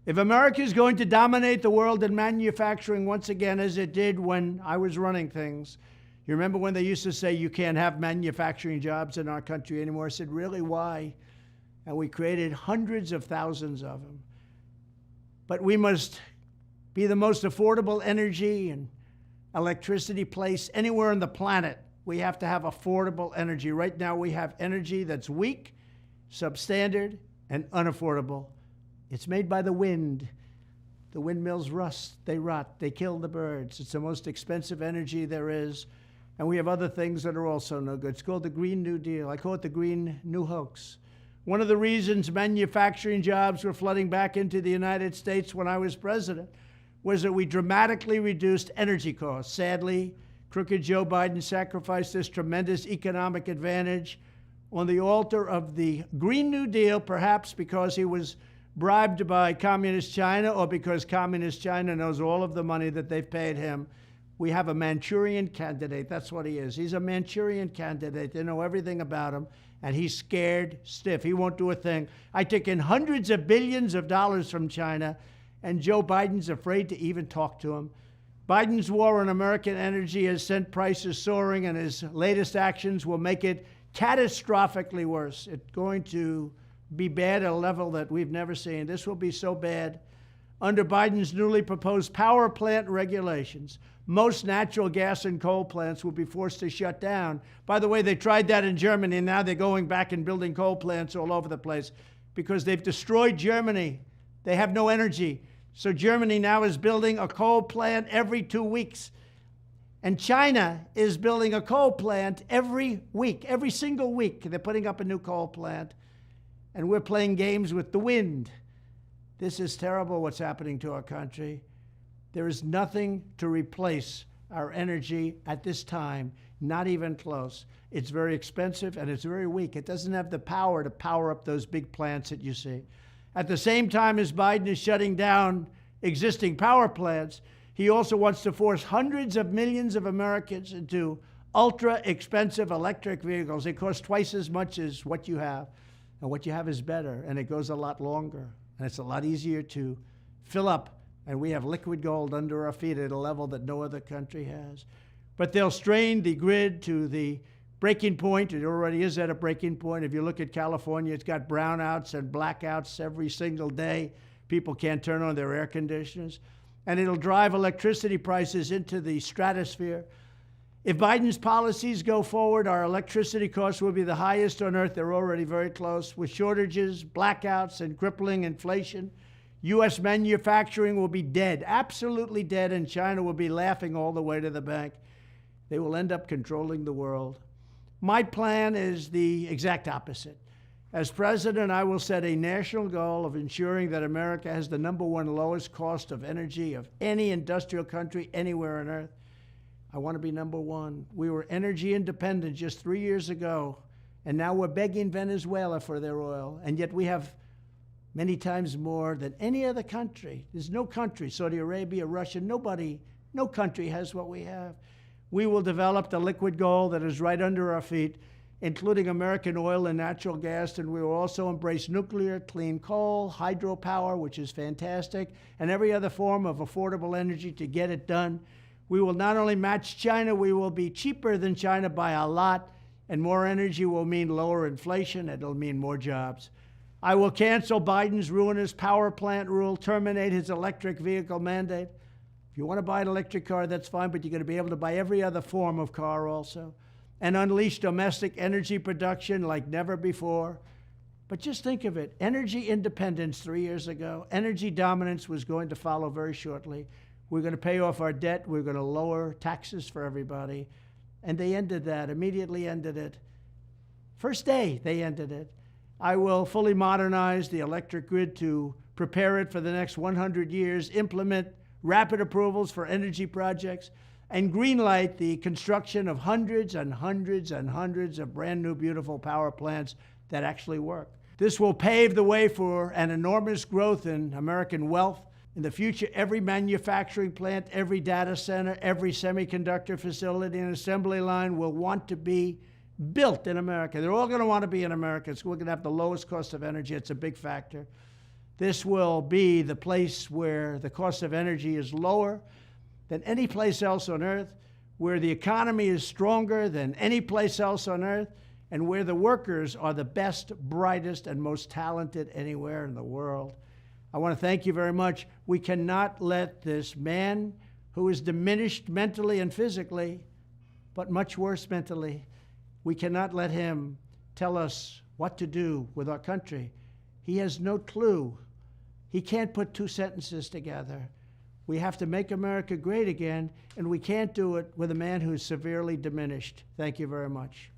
If America is going to dominate the world in manufacturing once again, as it did when I was running things, you remember when they used to say you can't have manufacturing jobs in our country anymore? I said, really, why? And we created hundreds of thousands of them. But we must be the most affordable energy and electricity place anywhere on the planet. We have to have affordable energy. Right now we have energy that's weak, substandard, and unaffordable. It's made by the wind. The windmills rust, they rot, they kill the birds. It's the most expensive energy there is. And we have other things that are also no good. It's called the Green New Deal. I call it the Green New Hoax. One of the reasons manufacturing jobs were flooding back into the United States when I was president was that we dramatically reduced energy costs. Sadly, crooked Joe Biden sacrificed this tremendous economic advantage on the altar of the Green New Deal, perhaps because he was bribed by Communist China or because Communist China knows all of the money that they've paid him. We have a Manchurian candidate. That's what he is. He's a Manchurian candidate. They know everything about him, and he's scared stiff. He won't do a thing. I take in hundreds of billions of dollars from China, and Joe Biden's afraid to even talk to him. Biden's war on American energy has sent prices soaring, and his latest actions will make it catastrophically worse. It's going to be bad at a level that we've never seen. This will be so bad. Under Biden's newly proposed power plant regulations, most natural gas and coal plants will be forced to shut down. By the way, they tried that in Germany, and now they're going back and building coal plants all over the place because they've destroyed Germany. They have no energy. So Germany now is building a coal plant every 2 weeks. And China is building a coal plant every week, every single week. They're putting up a new coal plant. And we're playing games with the wind. This is terrible what's happening to our country. There is nothing to replace our energy at this time, not even close. It's very expensive and it's very weak. It doesn't have the power to power up those big plants that you see. At the same time as Biden is shutting down existing power plants, he also wants to force hundreds of millions of Americans into ultra expensive electric vehicles. They cost twice as much as what you have. And what you have is better, and it goes a lot longer, and it's a lot easier to fill up. And we have liquid gold under our feet at a level that no other country has. But they'll strain the grid to the breaking point. It already is at a breaking point. If you look at California, it's got brownouts and blackouts every single day. People can't turn on their air conditioners. And it'll drive electricity prices into the stratosphere. If Biden's policies go forward, our electricity costs will be the highest on earth. They're already very close. With shortages, blackouts, and crippling inflation, U.S. manufacturing will be dead, absolutely dead, and China will be laughing all the way to the bank. They will end up controlling the world. My plan is the exact opposite. As president, I will set a national goal of ensuring that America has the #1 lowest cost of energy of any industrial country anywhere on earth. I want to be #1. We were energy independent just 3 years ago, and now we're begging Venezuela for their oil, and yet we have many times more than any other country. There's no country, Saudi Arabia, Russia, nobody, no country has what we have. We will develop the liquid gold that is right under our feet, including American oil and natural gas, and we will also embrace nuclear, clean coal, hydropower, which is fantastic, and every other form of affordable energy to get it done. We will not only match China, we will be cheaper than China by a lot, and more energy will mean lower inflation, and it'll mean more jobs. I will cancel Biden's ruinous power plant rule, terminate his electric vehicle mandate. If you want to buy an electric car, that's fine, but you're going to be able to buy every other form of car also, and unleash domestic energy production like never before. But just think of it, energy independence 3 years ago, energy dominance was going to follow very shortly. We're going to pay off our debt. We're going to lower taxes for everybody. And they ended that, immediately ended it. First day, they ended it. I will fully modernize the electric grid to prepare it for the next 100 years, implement rapid approvals for energy projects, and greenlight the construction of hundreds and hundreds and hundreds of brand new, beautiful power plants that actually work. This will pave the way for an enormous growth in American wealth. In the future, every manufacturing plant, every data center, every semiconductor facility and assembly line will want to be built in America. They're all going to want to be in America. So we're going to have the lowest cost of energy. It's a big factor. This will be the place where the cost of energy is lower than any place else on Earth, where the economy is stronger than any place else on Earth, and where the workers are the best, brightest, and most talented anywhere in the world. I want to thank you very much. We cannot let this man who is diminished mentally and physically, but much worse mentally, we cannot let him tell us what to do with our country. He has no clue. He can't put two sentences together. We have to make America great again, and we can't do it with a man who's severely diminished. Thank you very much.